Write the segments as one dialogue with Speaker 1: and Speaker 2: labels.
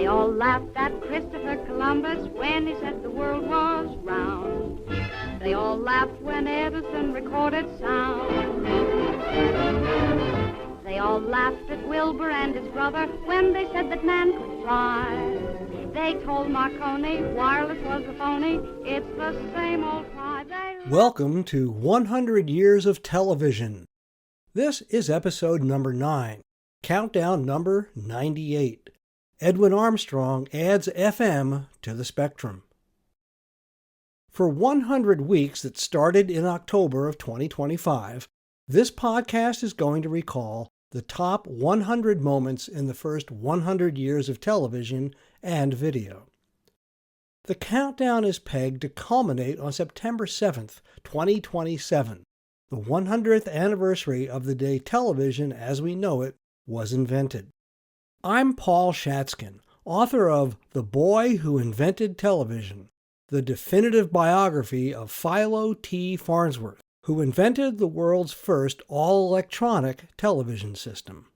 Speaker 1: They all laughed at Christopher Columbus when he said the world was round. They all laughed when Edison recorded sound. They all laughed at Wilbur and his brother when they said that man could fly. They told Marconi wireless was a phony. It's the same old cry.
Speaker 2: Welcome to 100 Years of Television. This is episode number 9, countdown number 98. Edwin Armstrong adds FM to the spectrum. For 100 weeks that started in October of 2025, this podcast is going to recall the top 100 moments in the first 100 years of television and video. The countdown is pegged to culminate on September 7th, 2027, the 100th anniversary of the day television as we know it was invented. I'm Paul Shatskin, author of The Boy Who Invented Television, the definitive biography of Philo T. Farnsworth, who invented the world's first all-electronic television system.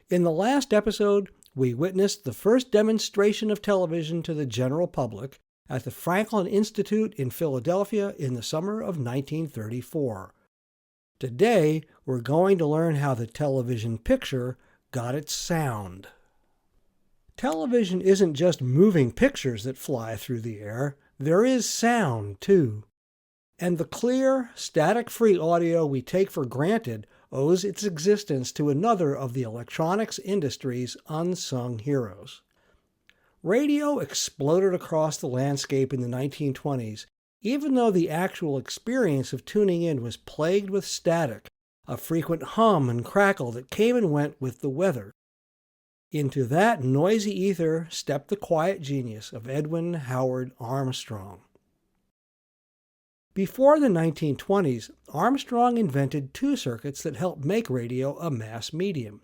Speaker 2: In the last episode, we witnessed the first demonstration of television to the general public at the Franklin Institute in Philadelphia in the summer of 1934. Today, we're going to learn how the television picture got its sound. Television isn't just moving pictures that fly through the air, there is sound, too. And the clear, static-free audio we take for granted owes its existence to another of the electronics industry's unsung heroes. Radio exploded across the landscape in the 1920s, even though the actual experience of tuning in was plagued with static, a frequent hum and crackle that came and went with the weather. Into that noisy ether stepped the quiet genius of Edwin Howard Armstrong. Before the 1920s, Armstrong invented two circuits that helped make radio a mass medium.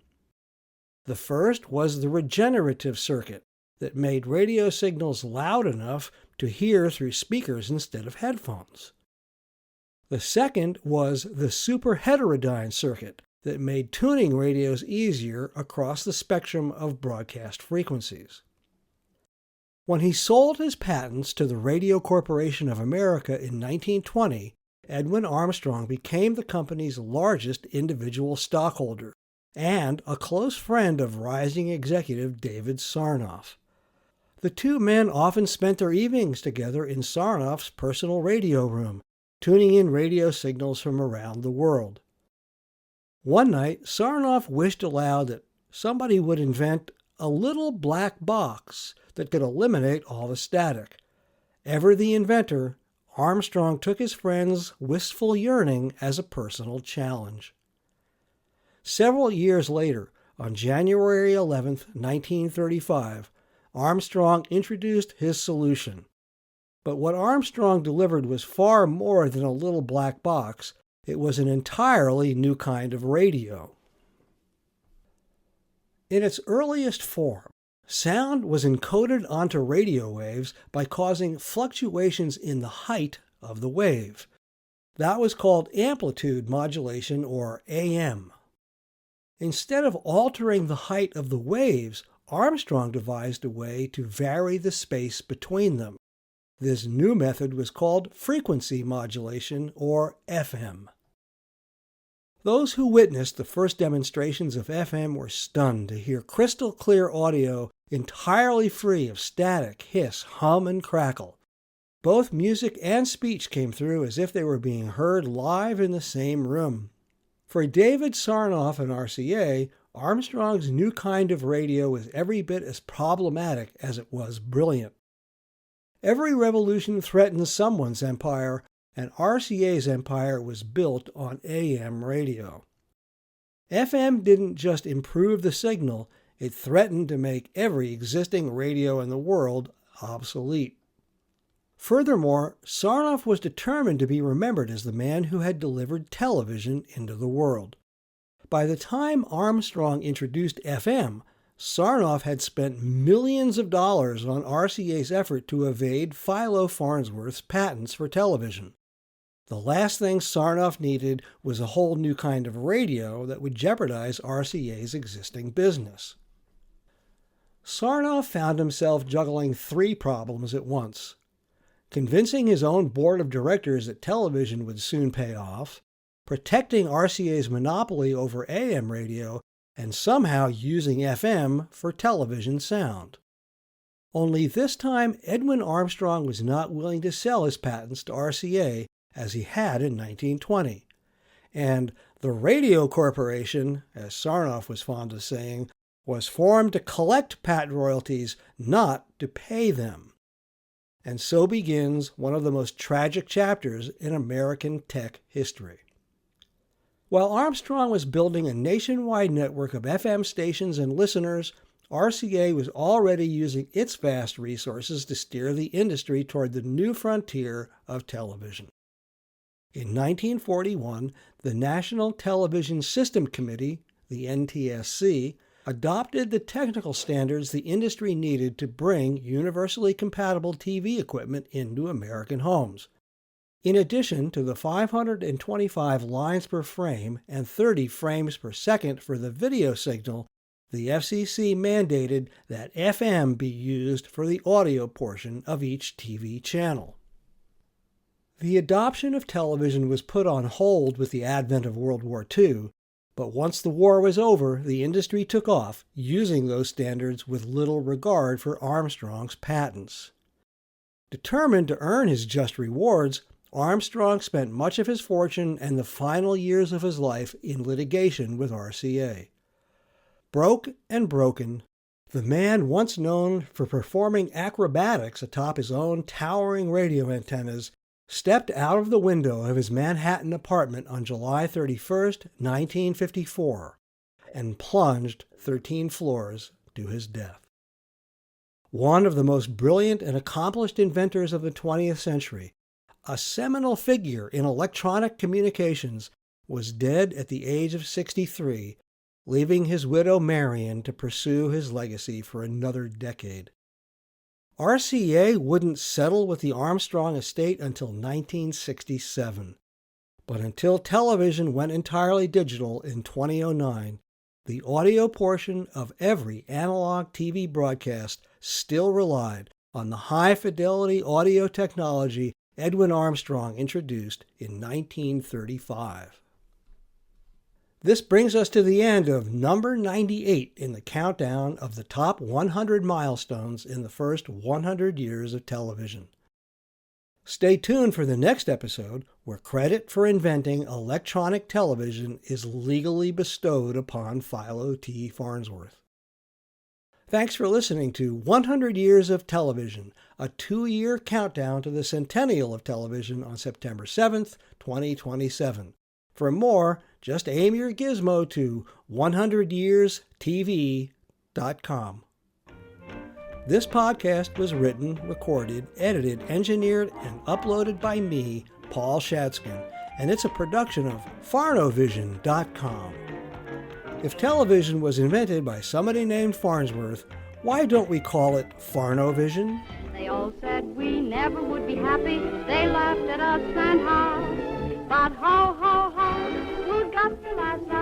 Speaker 2: The first was the regenerative circuit that made radio signals loud enough to hear through speakers instead of headphones. The second was the superheterodyne circuit that made tuning radios easier across the spectrum of broadcast frequencies. When he sold his patents to the Radio Corporation of America in 1920, Edwin Armstrong became the company's largest individual stockholder and a close friend of rising executive David Sarnoff. The two men often spent their evenings together in Sarnoff's personal radio room, tuning in radio signals from around the world. One night, Sarnoff wished aloud that somebody would invent a little black box that could eliminate all the static. Ever the inventor, Armstrong took his friend's wistful yearning as a personal challenge. Several years later, on January 11, 1935, Armstrong introduced his solution. But what Armstrong delivered was far more than a little black box. It was an entirely new kind of radio. In its earliest form, sound was encoded onto radio waves by causing fluctuations in the height of the wave. That was called amplitude modulation, or AM. Instead of altering the height of the waves, Armstrong devised a way to vary the space between them. This new method was called frequency modulation, or FM. Those who witnessed the first demonstrations of FM were stunned to hear crystal clear audio entirely free of static, hiss, hum, and crackle. Both music and speech came through as if they were being heard live in the same room. For David Sarnoff and RCA, Armstrong's new kind of radio was every bit as problematic as it was brilliant. Every revolution threatens someone's empire, and RCA's empire was built on AM radio. FM didn't just improve the signal, it threatened to make every existing radio in the world obsolete. Furthermore, Sarnoff was determined to be remembered as the man who had delivered television into the world. By the time Armstrong introduced FM, Sarnoff had spent millions of dollars on RCA's effort to evade Philo Farnsworth's patents for television. The last thing Sarnoff needed was a whole new kind of radio that would jeopardize RCA's existing business. Sarnoff found himself juggling 3 problems at once: convincing his own board of directors that television would soon pay off, protecting RCA's monopoly over AM radio, and somehow using FM for television sound. Only this time, Edwin Armstrong was not willing to sell his patents to RCA as he had in 1920. And the Radio Corporation, as Sarnoff was fond of saying, was formed to collect patent royalties, not to pay them. And so begins one of the most tragic chapters in American tech history. While Armstrong was building a nationwide network of FM stations and listeners, RCA was already using its vast resources to steer the industry toward the new frontier of television. In 1941, the National Television System Committee, the NTSC, adopted the technical standards the industry needed to bring universally compatible TV equipment into American homes. In addition to the 525 lines per frame and 30 frames per second for the video signal, the FCC mandated that FM be used for the audio portion of each TV channel. The adoption of television was put on hold with the advent of World War II, but once the war was over, the industry took off, using those standards with little regard for Armstrong's patents. Determined to earn his just rewards, Armstrong spent much of his fortune and the final years of his life in litigation with RCA. Broke and broken, the man once known for performing acrobatics atop his own towering radio antennas stepped out of the window of his Manhattan apartment on July 31, 1954, and plunged 13 floors to his death. One of the most brilliant and accomplished inventors of the 20th century, a seminal figure in electronic communications, was dead at the age of 63, leaving his widow Marion to pursue his legacy for another decade. RCA wouldn't settle with the Armstrong estate until 1967. But until television went entirely digital in 2009, the audio portion of every analog TV broadcast still relied on the high-fidelity audio technology Edwin Armstrong introduced in 1935. This brings us to the end of number 98 in the countdown of the top 100 milestones in the first 100 years of television. Stay tuned for the next episode, where credit for inventing electronic television is legally bestowed upon Philo T. Farnsworth. Thanks for listening to 100 Years of Television, a 2-year countdown to the centennial of television on September 7th, 2027. For more, just aim your gizmo to 100yearstv.com. This podcast was written, recorded, edited, engineered, and uploaded by me, Paul Shadskin, and it's a production of Farnovision.com. If television was invented by somebody named Farnsworth, why don't we call it Farnovision?
Speaker 1: They all said we never would be happy. They laughed at us and how. But ho, ho, ho, who got the last laugh?